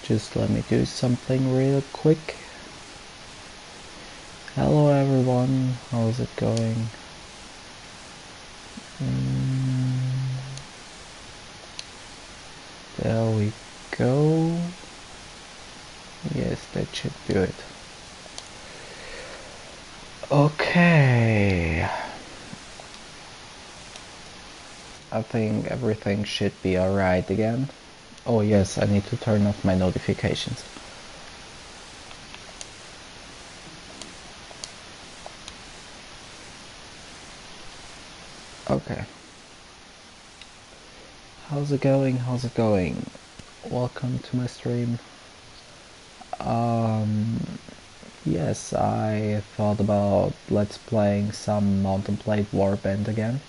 Just let me do something real quick. Hello everyone, how's it going? There we go. Yes, that should do it. Okay. I think everything should be alright again. Oh yes, I need to turn off my notifications. Okay. How's it going? How's it going? Welcome to my stream. Yes, I thought about let's playing some Mount&Blade Warband again.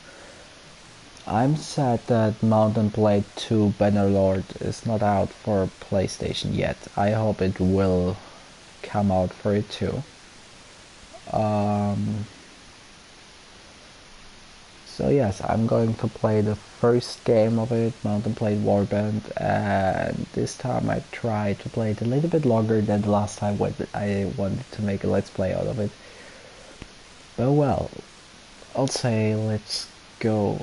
I'm sad that Mount&Blade 2 Bannerlord is not out for PlayStation yet. I hope it will come out for it too. So yes, I'm going to play the first game of it, Mount&Blade Warband, and this time I tried to play it a little bit longer than the last time when I wanted to make a let's play out of it. But well, I'll say let's go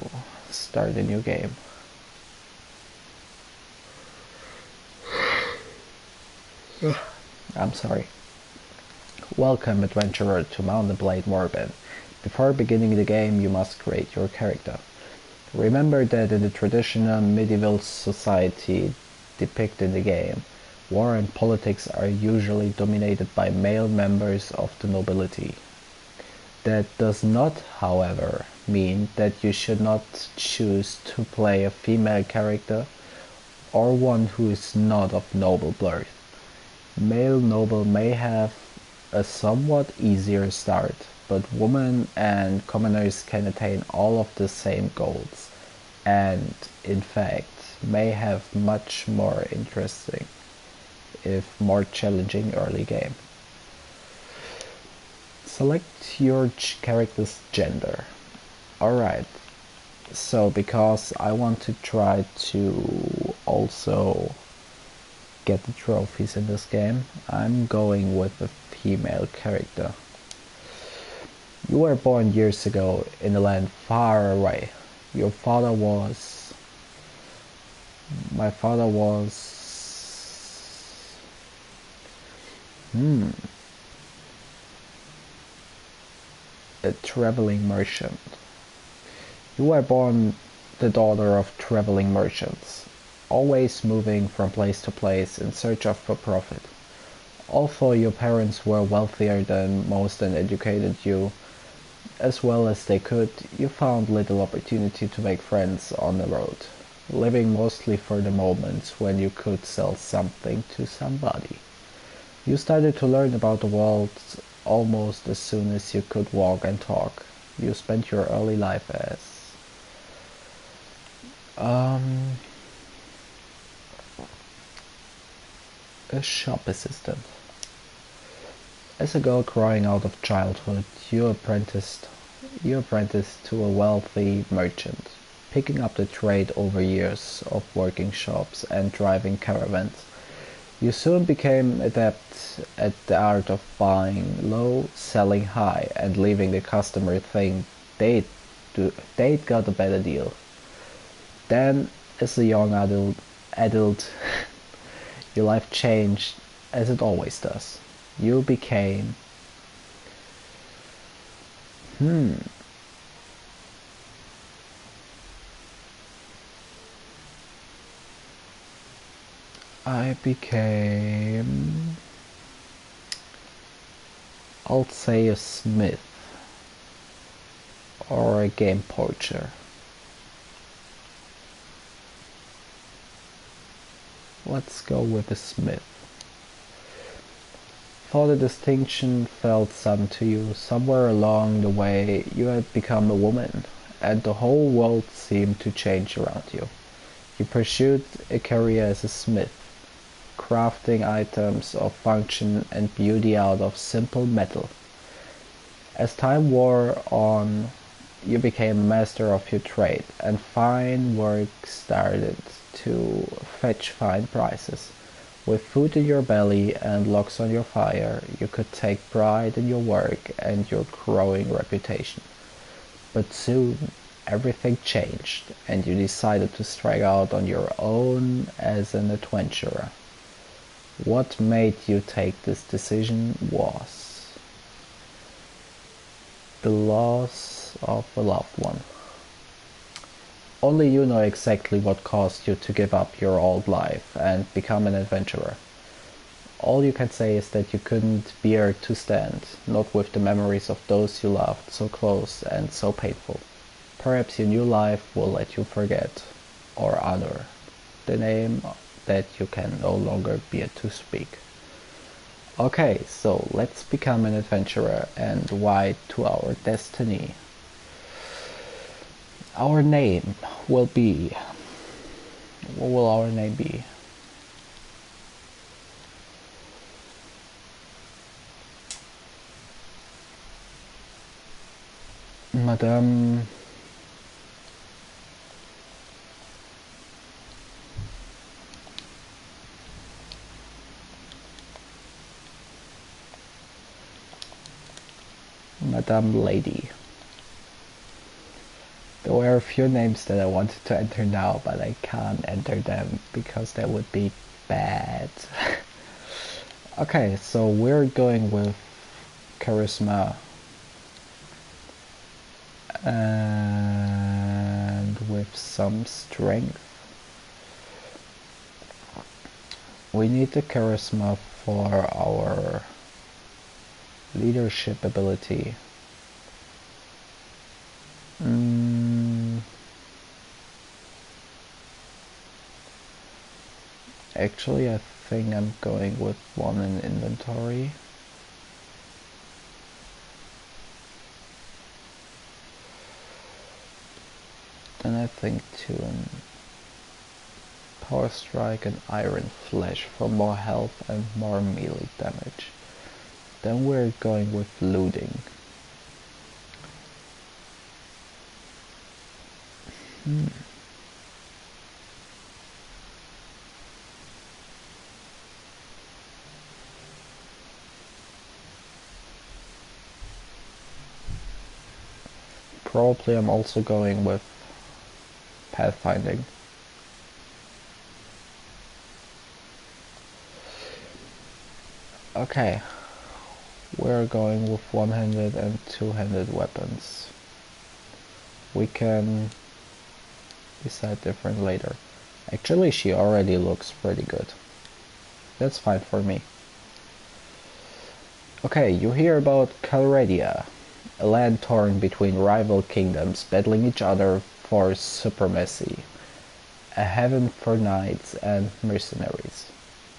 start a new game. I'm sorry. Welcome, adventurer, to Mount&Blade Warband. Before beginning the game, you must create your character. Remember that in the traditional medieval society depicted in the game, war and politics are usually dominated by male members of the nobility. That does not, however, mean that you should not choose to play a female character or one who is not of noble birth. Male noble may have a somewhat easier start, but women and commoners can attain all of the same goals, and in fact may have much more interesting, if more challenging early game. Select your character's gender. Alright, so because I want to try to also get the trophies in this game, I'm going with a female character. You were born years ago in a land far away. Your father was... My father was... a traveling merchant. You were born the daughter of traveling merchants, always moving from place to place in search of a profit. Although your parents were wealthier than most and educated you as well as they could, you found little opportunity to make friends on the road, living mostly for the moments when you could sell something to somebody. You started to learn about the world almost as soon as you could walk and talk. You spent your early life as a shop assistant. As a girl growing out of childhood, you apprenticed to a wealthy merchant, picking up the trade over years of working shops and driving caravans. You soon became adept at the art of buying low, selling high, and leaving the customer think they'd got a better deal. Then, as a young adult your life changed as it always does. You became... I became... I'll say a smith. Or a game poacher. Let's go with a smith. Though the distinction felt sudden to you, somewhere along the way you had become a woman, and the whole world seemed to change around you. You pursued a career as a smith, crafting items of function and beauty out of simple metal. As time wore on, you became a master of your trade, and fine work started to fetch fine prices. With food in your belly and logs on your fire, you could take pride in your work and your growing reputation. But soon, everything changed, and you decided to strike out on your own as an adventurer. What made you take this decision was the loss of a loved one. Only you know exactly what caused you to give up your old life and become an adventurer. All you can say is that you couldn't bear to stand, not with the memories of those you loved so close and so painful. Perhaps your new life will let you forget or honor the name that you can no longer bear to speak. Okay, so let's become an adventurer and ride to our destiny. Our name will be... What will our name be? Madame... Madame Lady. There were a few names that I wanted to enter now, but I can't enter them because that would be bad. Okay, so we're going with charisma and with some strength. We need the charisma for our leadership ability. Actually, I think I'm going with one in inventory. Then I think two in power strike and iron flesh for more health and more melee damage. Then we're going with looting. Probably I'm also going with pathfinding. Okay, we're going with one-handed and two-handed weapons. We can decide different later. Actually, she already looks pretty good. That's fine for me. Okay, you hear about Calradia, a land torn between rival kingdoms battling each other for supremacy. A heaven for knights and mercenaries,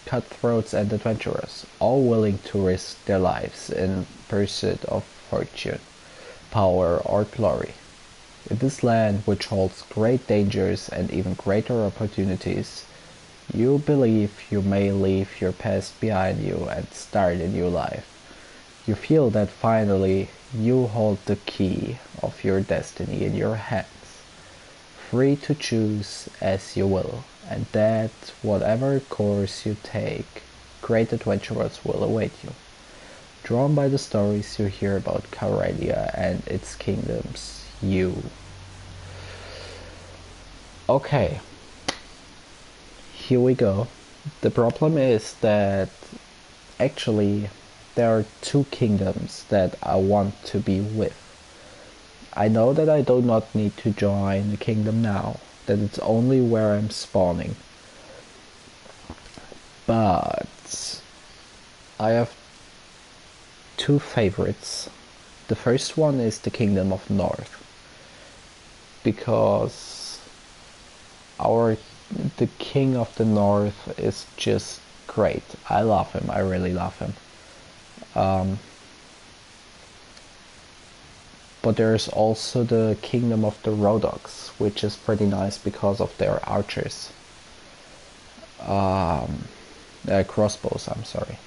cutthroats and adventurers, all willing to risk their lives in pursuit of fortune, power, or glory. In this land, which holds great dangers and even greater opportunities, you believe you may leave your past behind you and start a new life. You feel that finally you hold the key of your destiny in your hands, free to choose as you will, and that whatever course you take, great adventures will await you. Drawn by the stories you hear about Calradia and its kingdoms, Okay, here we go. The problem is that actually there are two kingdoms that I want to be with. I know that I do not need to join a kingdom now, that it's only where I'm spawning. But I have two favorites. The first one is the Kingdom of North, because the King of the North is just great. I love him. I really love him. But there's also the Kingdom of the Rhodoks, which is pretty nice because of their archers. Crossbows, I'm sorry.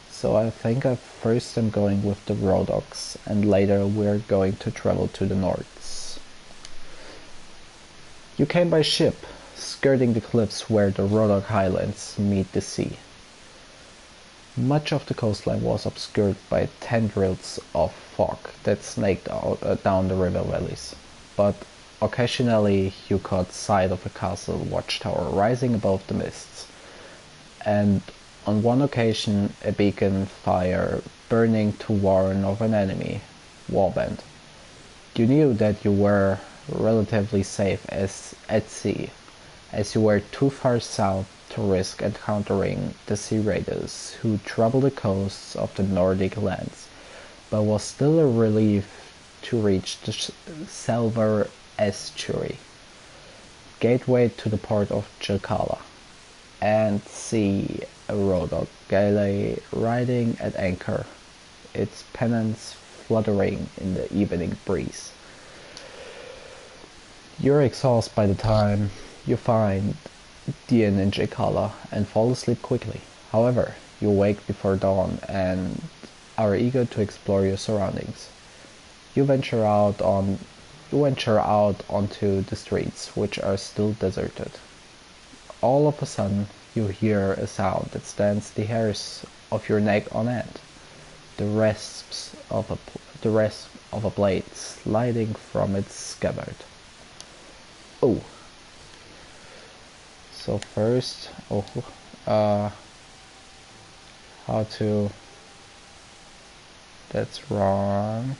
So I think first I'm going with the Rhodoks, and later we're going to travel to the Norths. You came by ship. skirting the cliffs where the Rodok Highlands meet the sea. Much of the coastline was obscured by tendrils of fog that snaked down the river valleys, but occasionally you caught sight of a castle watchtower rising above the mists, and on one occasion a beacon fire burning to warn of an enemy, Warband. You knew that you were relatively safe at sea, as you were too far south to risk encountering the sea raiders who trouble the coasts of the Nordic lands, but was still a relief to reach the Selvar estuary, gateway to the port of Jalkala, and see a Rodok galley riding at anchor, its pennants fluttering in the evening breeze. You're exhausted by the time you find the inn in Jalkala and fall asleep quickly. However, you wake before dawn and are eager to explore your surroundings. You venture out onto the streets, which are still deserted. All of a sudden, you hear a sound that stands the hairs of your neck on end. The rasp of a blade sliding from its scabbard. Oh. So first, how to, that's wrong.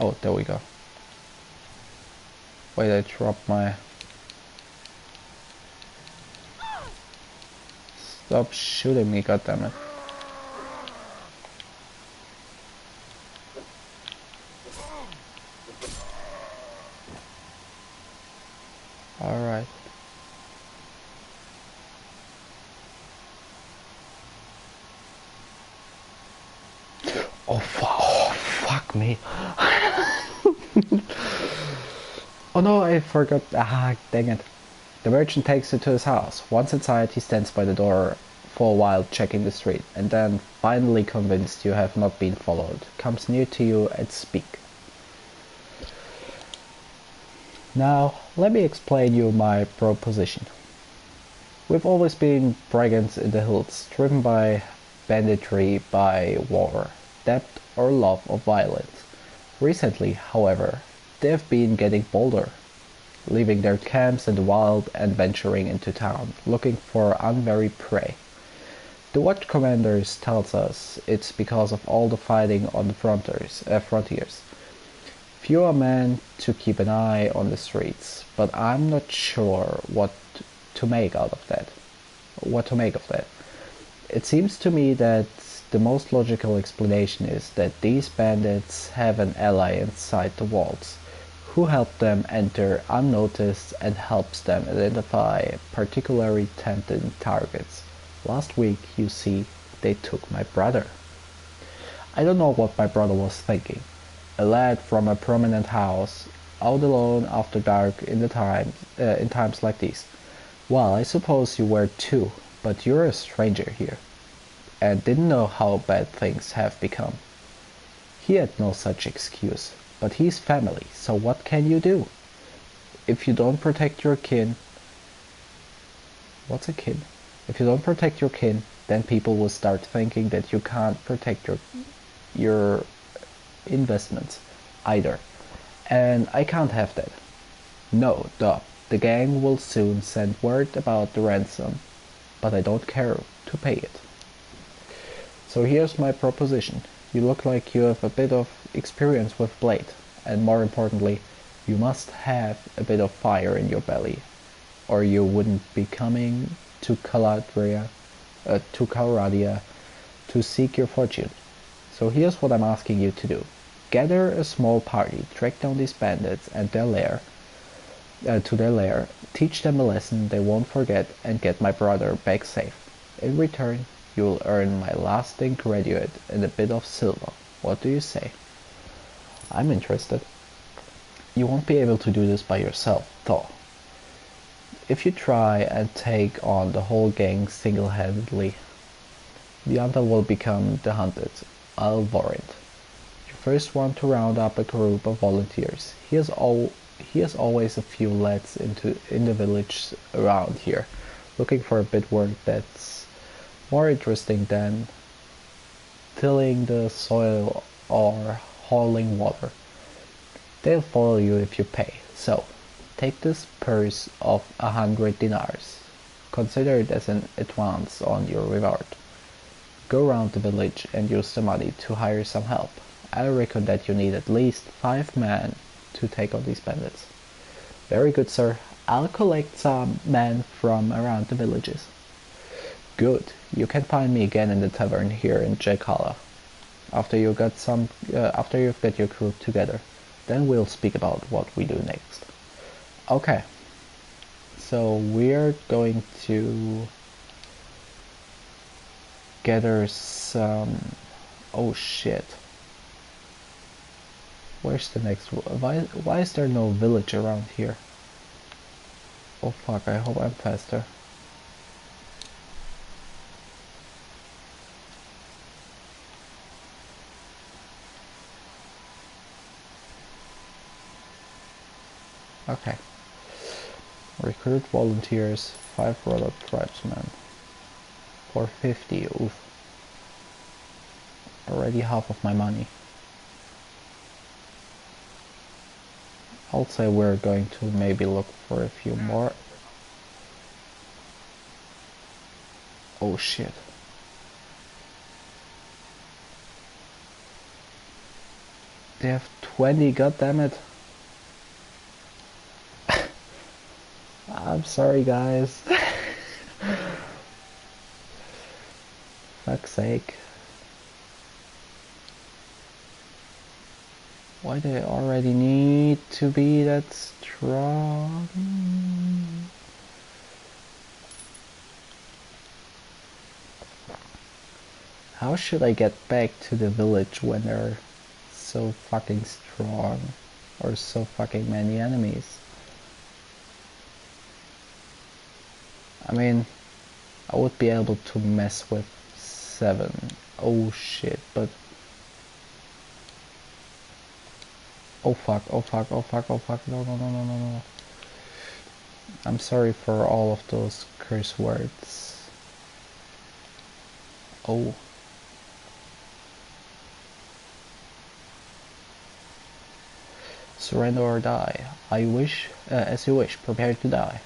Oh, there we go. Wait, I dropped my, stop shooting me, goddammit. Alright. Oh, fuck me. Oh no, I forgot. Ah, dang it. The merchant takes you to his house. Once inside, he stands by the door for a while checking the street, and then, finally convinced you have not been followed, comes near to you and speaks. Now, let me explain you my proposition. We've always been brigands in the hills, driven by banditry, by war, debt or love of violence. Recently, however, they've been getting bolder, leaving their camps in the wild and venturing into town, looking for unwary prey. The watch commanders tells us it's because of all the fighting on the frontiers. Fewer men to keep an eye on the streets, but I'm not sure what to make of that. It seems to me that the most logical explanation is that these bandits have an ally inside the walls, who helps them enter unnoticed and helps them identify particularly tempting targets. Last week, you see, they took my brother. I don't know what my brother was thinking. A lad from a prominent house, out alone after dark in times like these. Well, I suppose you were too, but you're a stranger here, and didn't know how bad things have become. He had no such excuse, but he's family, so what can you do? If you don't protect your kin... What's a kin? If you don't protect your kin, then people will start thinking that you can't protect your investments either, and I can't have that. No, the gang will soon send word about the ransom, but I don't care to pay it. So here's my proposition. You look like you have a bit of experience with blade, and more importantly, you must have a bit of fire in your belly, or you wouldn't be coming to Caladia to seek your fortune. So here's what I'm asking you to do. Gather a small party, track down these bandits and to their lair, teach them a lesson they won't forget, and get my brother back safe. In return, you will earn my lasting graduate and a bit of silver. What do you say? I'm interested. You won't be able to do this by yourself, though. If you try and take on the whole gang single-handedly, the hunter will become the hunted. I'll warrant. You first want to round up a group of volunteers. Here's all he has always a few lads in the village around here, looking for a bit work that's more interesting than tilling the soil or hauling water. They'll follow you if you pay. So, take this purse of 100 dinars. Consider it as an advance on your reward. Go around the village and use the money to hire some help. I reckon that you need at least 5 men to take on these bandits. Very good, sir. I'll collect some men from around the villages. Good. You can find me again in the tavern here in Jackala. After you've got your crew together. Then we'll speak about what we do next. Okay. So we're going to gather some... Oh shit. Where's the next one? Why is there no village around here? Oh fuck, I hope I'm faster. Okay. Recruit volunteers, 5 robot tribesmen. 450, oof. Already half of my money. I'll say we're going to maybe look for a few more. Oh shit. They have 20, goddammit. I'm sorry guys. Fuck's sake. Why do they already need to be that strong? How should I get back to the village when they're so fucking strong? Or so fucking many enemies? I mean, I would be able to mess with 7. Oh shit, but... Oh fuck, oh fuck, oh fuck, oh fuck, no, no, no, no, no, no. I'm sorry for all of those curse words. Oh. Surrender or die. As you wish, prepare to die.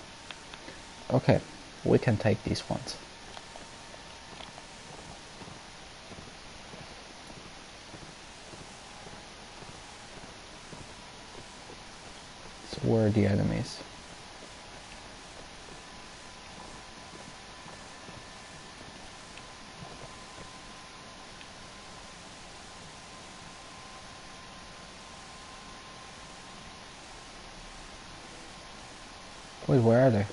Okay, we can take these ones. So where are the enemies? Wait, where are they?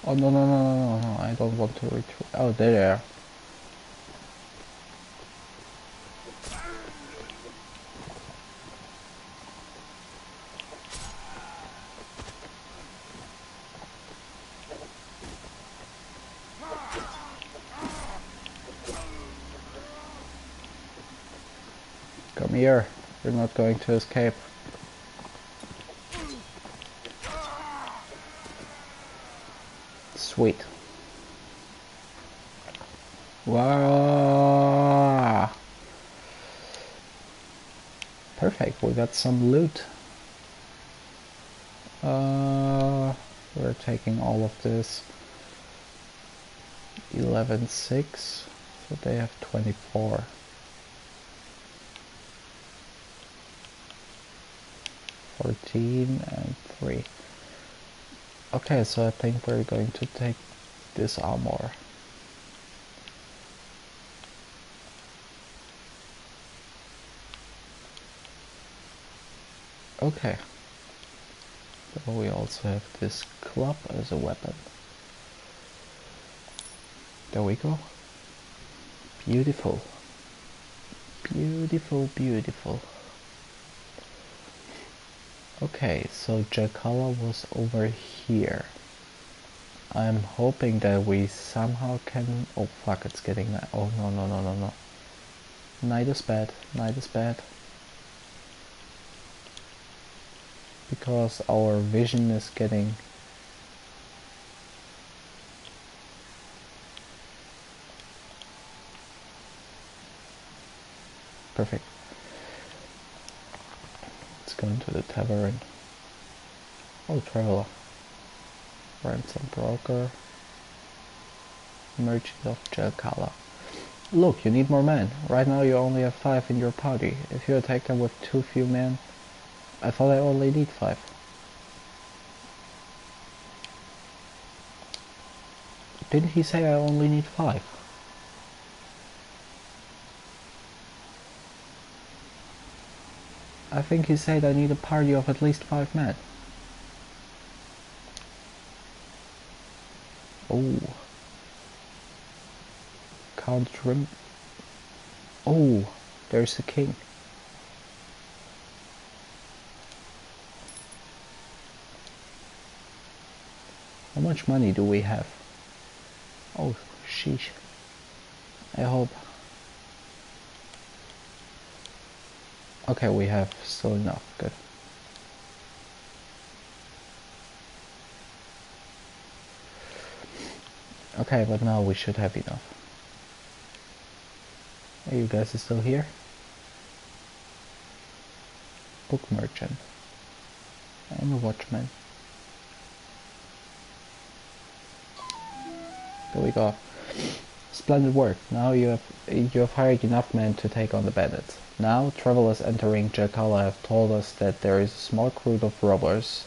Oh no no no no no no! I don't want to retreat. Oh, they're there. Come here. You're not going to escape. Sweet. Wow. Perfect, we got some loot. We're taking all of this. 11,6, so they have 24. 14 and 3. Okay, so I think we're going to take this armor. Okay. So we also have this club as a weapon. There we go. Beautiful. Beautiful, beautiful. Okay, so Jakala was over here. I'm hoping that we somehow can... Oh fuck, it's getting night. Oh no, no, no, no, no. Night is bad, night is bad. Because our vision is getting... Perfect. Let's go into the tavern. Oh, traveler. Ransom broker. Merchant of Jakala. Look, you need more men. Right now you only have 5 in your party. If you attack them with too few men... I thought I only need 5. Didn't he say I only need 5? I think he said I need a party of at least 5 men. Oh. Count Rim. Oh, there's a king. How much money do we have? Oh, sheesh. I hope. Okay, we have still enough. Good. Okay, but now we should have enough. Hey, you guys are still here? Book merchant. And a watchman. There we go. Splendid work. Now you have hired enough men to take on the bandits. Now, travelers entering Jakala have told us that there is a small group of robbers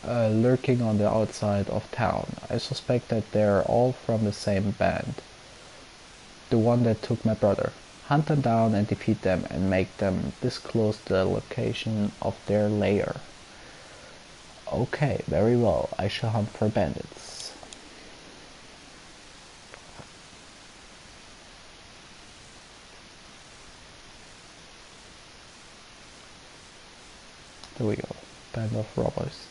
lurking on the outside of town. I suspect that they're all from the same band. The one that took my brother. Hunt them down and defeat them and make them disclose the location of their lair. Okay, very well. I shall hunt for bandits. There we go. Band of robbers.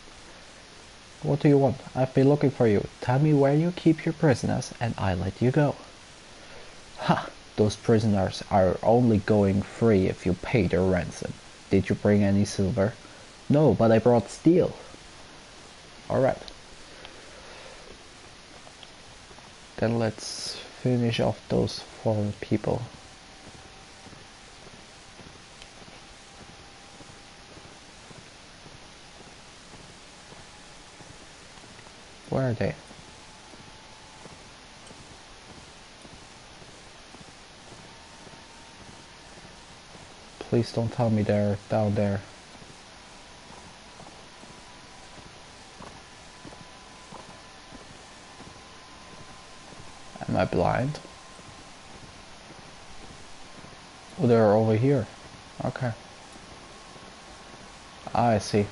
What do you want? I've been looking for you. Tell me where you keep your prisoners and I let you go. Ha! Those prisoners are only going free if you pay their ransom. Did you bring any silver? No, but I brought steel. Alright. Then let's finish off those 4 people. Where are they? Please don't tell me they're down there. Am I blind? Oh, they're over here. Okay. Ah, I see.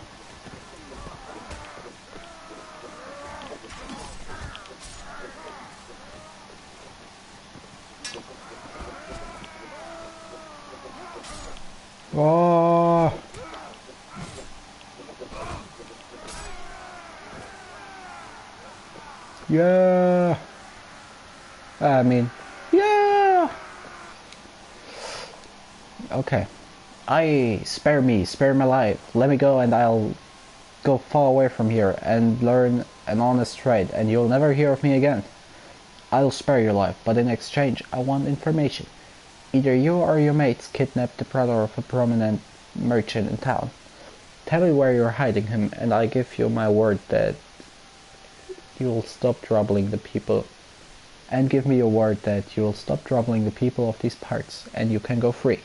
Oh! Yeah! I mean, yeah! Okay. Spare me, spare my life. Let me go and I'll go far away from here and learn an honest trade and you'll never hear of me again. I'll spare your life, but in exchange I want information. Either you or your mates kidnapped the brother of a prominent merchant in town. Tell me where you're hiding him and I give you my word that you'll stop troubling the people. And give me your word that you'll stop troubling the people of these parts and you can go free.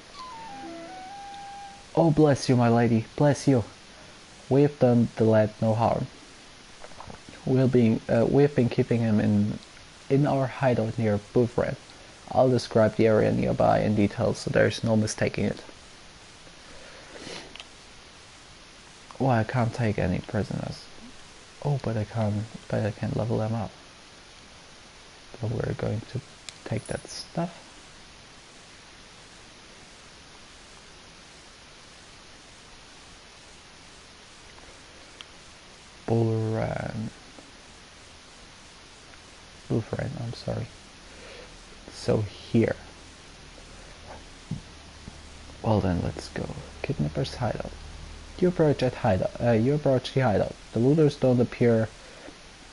Oh, bless you, my lady, bless you. We have done the lad no harm. We have been keeping him in our hideout near Warband. I'll describe the area nearby in detail so there's no mistaking it. Oh, I can't take any prisoners. Oh, but I can level them up. So we're going to take that stuff. Bullran. Lutheran, I'm sorry. So here. Well then, let's go. Kidnapper's hideout. You approach the hideout. The looters don't appear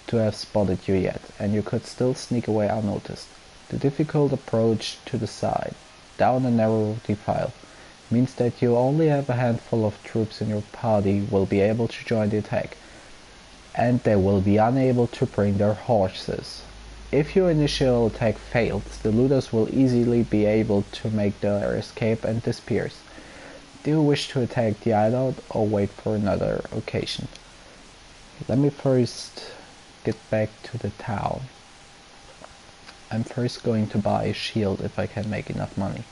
to have spotted you yet, and you could still sneak away unnoticed. The difficult approach to the side, down a narrow defile, means that you only have a handful of troops in your party will be able to join the attack, and they will be unable to bring their horses. If your initial attack fails, the looters will easily be able to make their escape and disappears. Do you wish to attack the hideout or wait for another occasion? Let me first get back to the town. I'm first going to buy a shield if I can make enough money.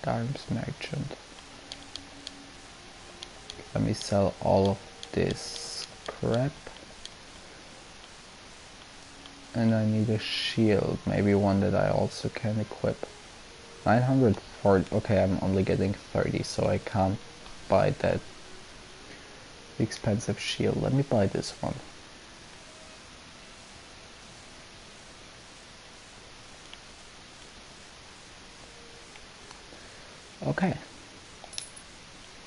Arms merchant. Let me sell all of this crap. And I need a shield, maybe one that I also can equip. 940, okay, I'm only getting 30, so I can't buy that expensive shield. Let me buy this one. Okay.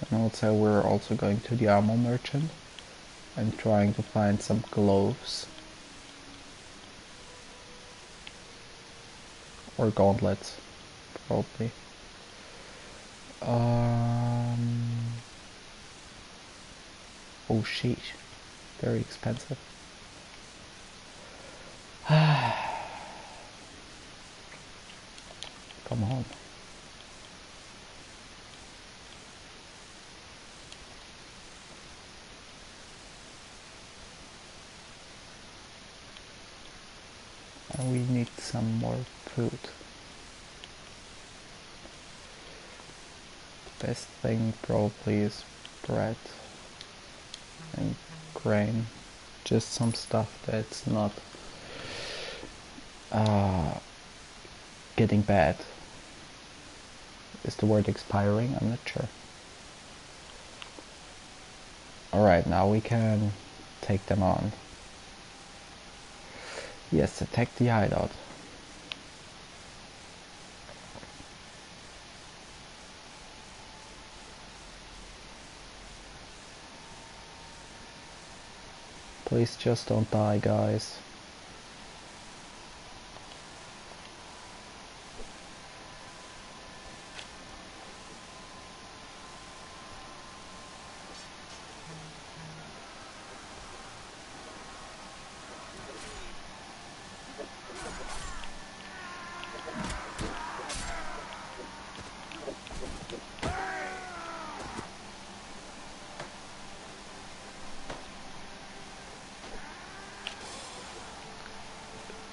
Then also we're also going to the armor merchant and trying to find some gloves. Or gauntlets, probably. Oh sheesh, very expensive. Come on. And we need some more food. The best thing probably is bread and grain. Just some stuff that's not getting bad. Is the word expiring? I'm not sure. Alright, now we can take them on. Yes, attack the hideout. Please just don't die, guys.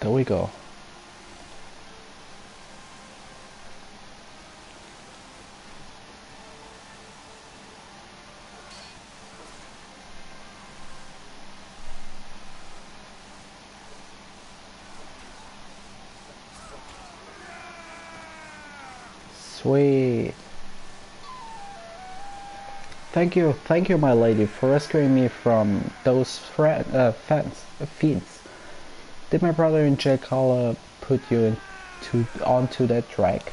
There we go. Sweet. Thank you, my lady, for rescuing me from those fiends. Did my brother in Jackala put you onto that track?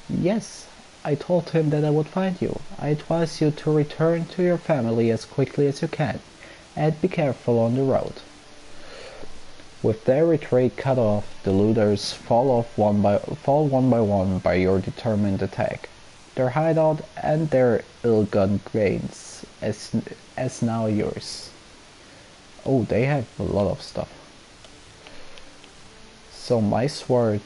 Yes, I told him that I would find you. I advise you to return to your family as quickly as you can, and be careful on the road. With their retreat cut off, the looters fall one by one by your determined attack. Their hideout and their ill-gotten gains as now yours. Oh, they have a lot of stuff. So my sword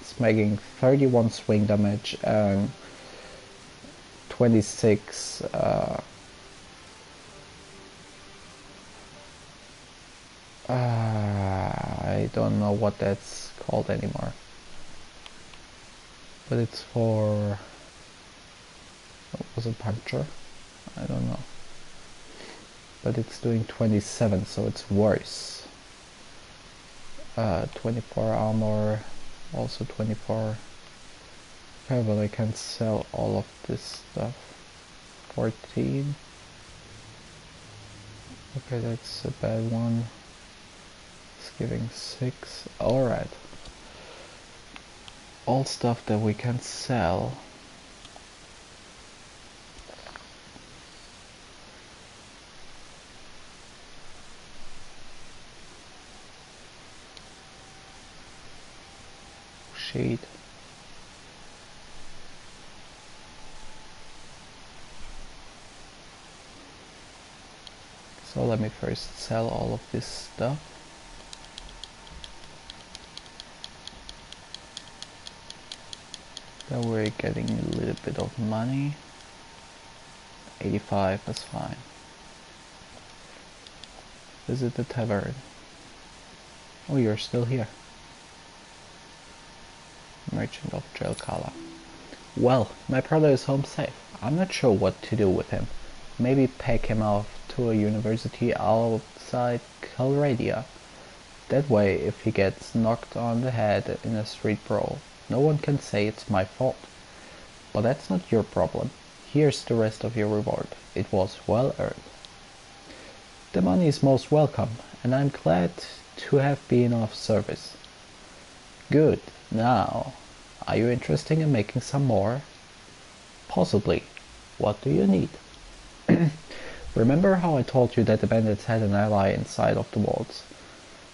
is making 31 swing damage and 26 I don't know what that's called anymore, but it's for, what was it, puncture? I don't know, but it's doing 27, so it's worse. 24 armor, also 24 Okay, but I can't sell all of this stuff. 14. Okay, that's a bad one. It's giving 6. Alright. All stuff that we can sell. Sheet. So let me first sell all of this stuff. Then we're getting a little bit of money. 85, that's fine. Visit the tavern. Oh, you're still here. Merchant of Jelkala. Well, my brother is home safe. I'm not sure what to do with him. Maybe pack him off to a university outside Calradia. That way, if he gets knocked on the head in a street brawl, no one can say it's my fault. But that's not your problem. Here's the rest of your reward. It was well earned. The money is most welcome, and I'm glad to have been of service. Good. Now, are you interested in making some more? Possibly. What do you need? Remember how I told you that the bandits had an ally inside of the walls?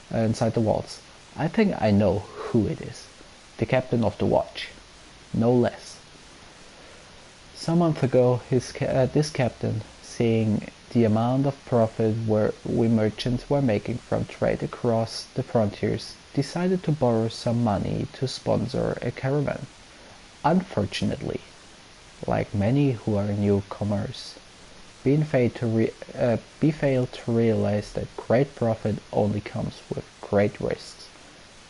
Inside the walls. I think I know who it is. The captain of the watch. No less. Some month ago, this captain, seeing the amount of profit we merchants were making from trade across the frontiers, decided to borrow some money to sponsor a caravan. Unfortunately, like many who are newcomers, we failed to realize that great profit only comes with great risks.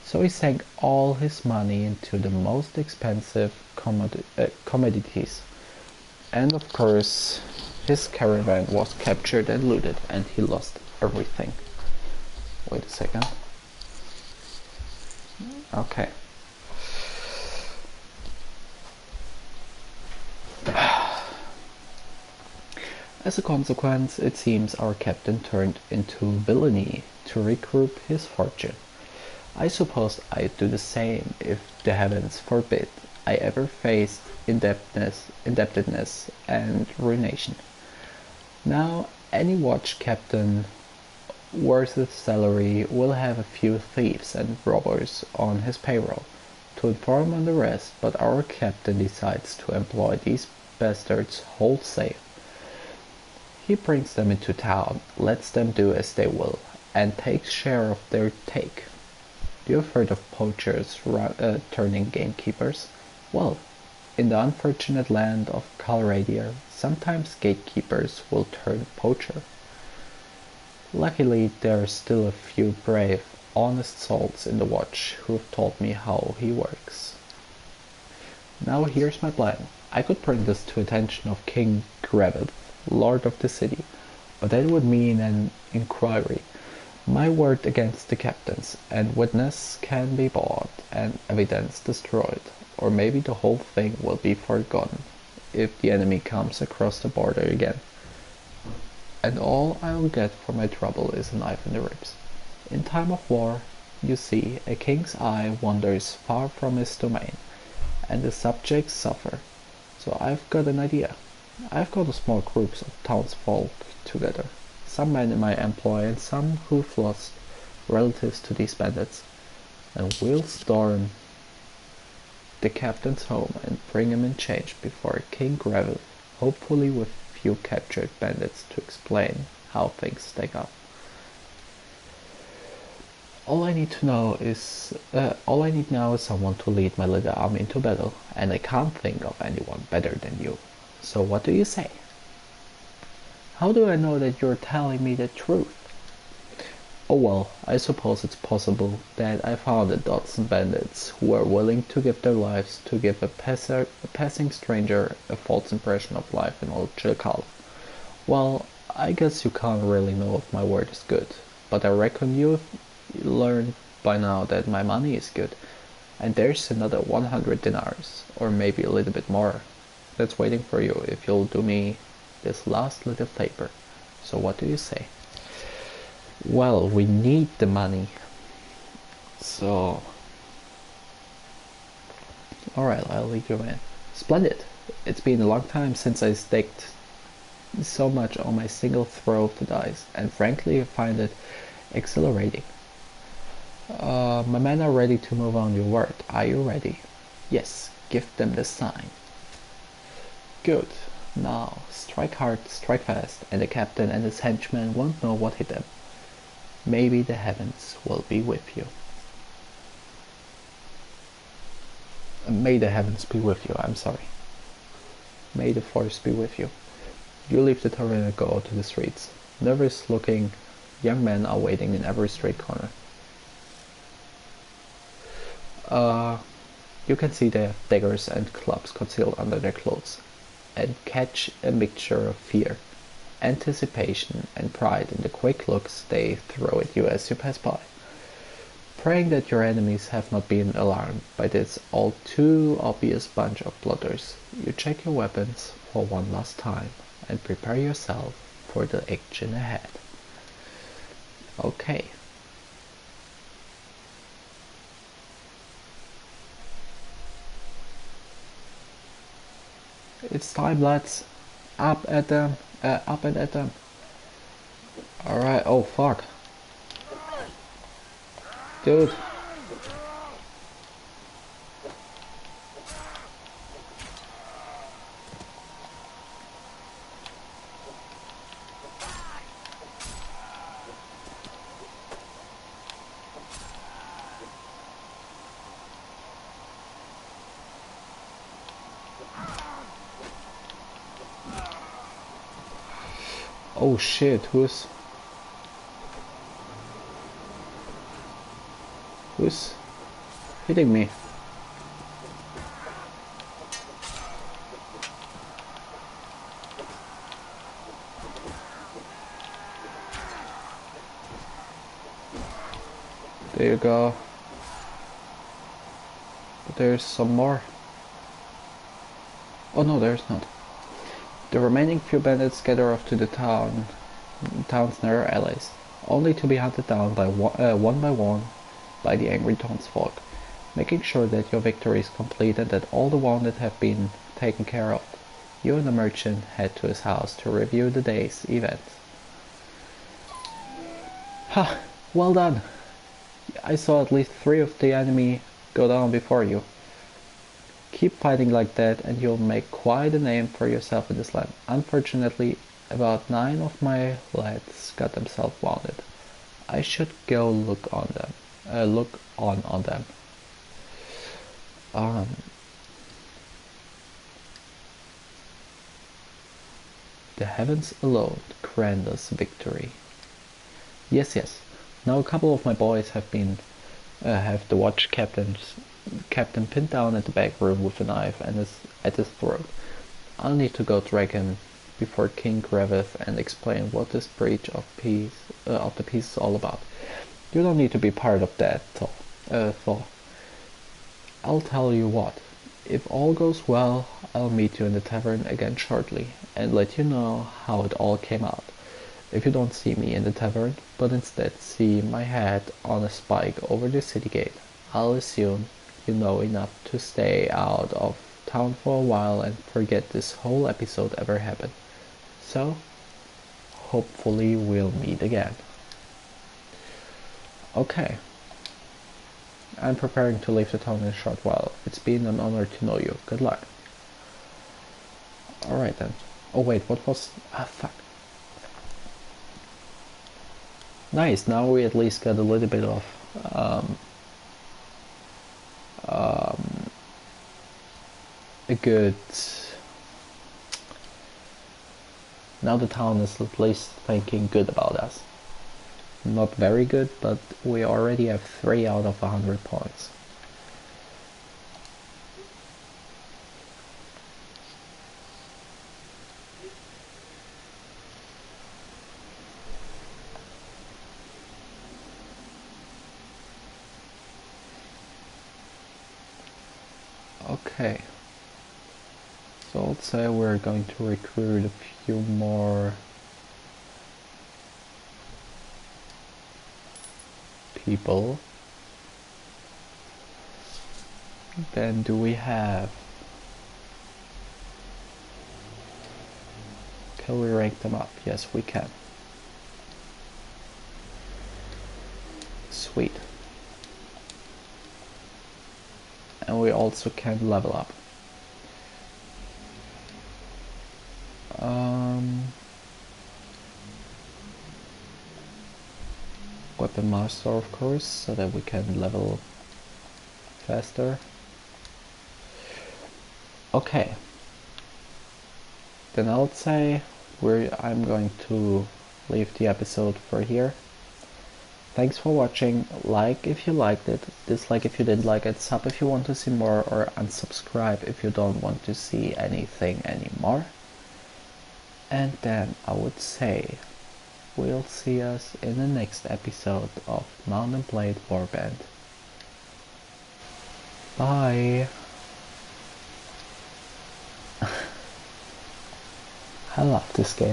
So he sank all his money into the most expensive commodities. And of course, his caravan was captured and looted, and he lost everything. Wait a second. Okay. As a consequence, it seems our captain turned into villainy to recoup his fortune. I suppose I'd do the same if the heavens forbid I ever faced indebtedness and ruination. Now, any watch captain worth his salary will have a few thieves and robbers on his payroll to inform on the rest, but our captain decides to employ these bastards wholesale. He brings them into town, lets them do as they will, and takes share of their take. You've heard of poachers turning gamekeepers? Well, in the unfortunate land of Calradia, sometimes gatekeepers will turn poacher. Luckily, there are still a few brave, honest souls in the watch who've told me how he works. Now here's my plan. I could bring this to attention of King Greveth, Lord of the city, but that would mean an inquiry. My word against the captains, and witness can be bought and evidence destroyed, or maybe the whole thing will be forgotten if the enemy comes across the border again. And all I'll get for my trouble is a knife in the ribs. In time of war, you see, a king's eye wanders far from his domain, and the subjects suffer. So I've got an idea. I've got a small groups of townsfolk together, some men in my employ and some who've lost relatives to these bandits, and we'll storm the captain's home and bring him in chains before King Gravel, hopefully with few captured bandits to explain how things stack up. All I need now is someone to lead my little army into battle, and I can't think of anyone better than you. So what do you say? How do I know that you're telling me the truth? Oh well, I suppose it's possible that I found a dozen bandits who are willing to give their lives to give a passing stranger a false impression of life in old Chilcal. Well, I guess you can't really know if my word is good, but I reckon you've learned by now that my money is good. And there's another 100 dinars, or maybe a little bit more, that's waiting for you if you'll do me this last little favor. So what do you say? Well, we need the money. So... Alright, I'll lead you in. Splendid! It's been a long time since I staked so much on my single throw of the dice, and frankly I find it exhilarating. My men are ready to move on your word. Are you ready? Yes, give them the sign. Good. Now, strike hard, strike fast, and the captain and his henchmen won't know what hit them. Maybe the heavens will be with you. May the heavens be with you, I'm sorry. May the force be with you. You leave the tavern and go out to the streets. Nervous-looking young men are waiting in every street corner. You can see they have daggers and clubs concealed under their clothes, and catch a mixture of fear, anticipation, and pride in the quick looks they throw at you as you pass by. Praying that your enemies have not been alarmed by this all too obvious bunch of blooders, you check your weapons for one last time and prepare yourself for the action ahead. Okay. It's time, lads. Up at them. Up and at them. Alright, oh fuck. Dude. Oh shit, who's hitting me? There you go. But there's some more. Oh no, there's not. The remaining few bandits gather off to the town's narrow alleys, only to be hunted down by one by one by the angry townsfolk, making sure that your victory is complete and that all the wounded have been taken care of. You and the merchant head to his house to review the day's events. Ha! Well done! I saw at least 3 of the enemy go down before you. Keep fighting like that and you'll make quite a name for yourself in this land. Unfortunately, about 9 of my lads got themselves wounded. I should go look on them. On them. The heavens alone grant us victory. Yes. Now a couple of my boys have the watch captain pinned down at the back room with a knife and is at his throat. I'll need to go drag him before King Greveth and explain what this breach of the peace is all about. You don't need to be part of that, Thor. I'll tell you what. If all goes well, I'll meet you in the tavern again shortly and let you know how it all came out. If you don't see me in the tavern, but instead see my head on a spike over the city gate, I'll assume you know enough to stay out of town for a while and forget this whole episode ever happened. So, hopefully we'll meet again. Okay. I'm preparing to leave the town in a short while. It's been an honor to know you. Good luck. Alright then. Oh wait, what was... fuck. Nice, now we at least got a little bit of... a good... Now the town is at least thinking good about us. Not very good, but we already have 3 out of 100 points. Okay. So let's say we're going to recruit a few more people. Then do we have... Can we rank them up? Yes, we can. Sweet. And we also can level up. Weapon master, of course, so that we can level faster. Okay. Then I'll say I'm going to leave the episode for here. Thanks for watching. Like if you liked it, dislike if you didn't like it, sub if you want to see more, or unsubscribe if you don't want to see anything anymore. And then I would say we'll see us in the next episode of Mount&Blade Warband. Bye! I love this game.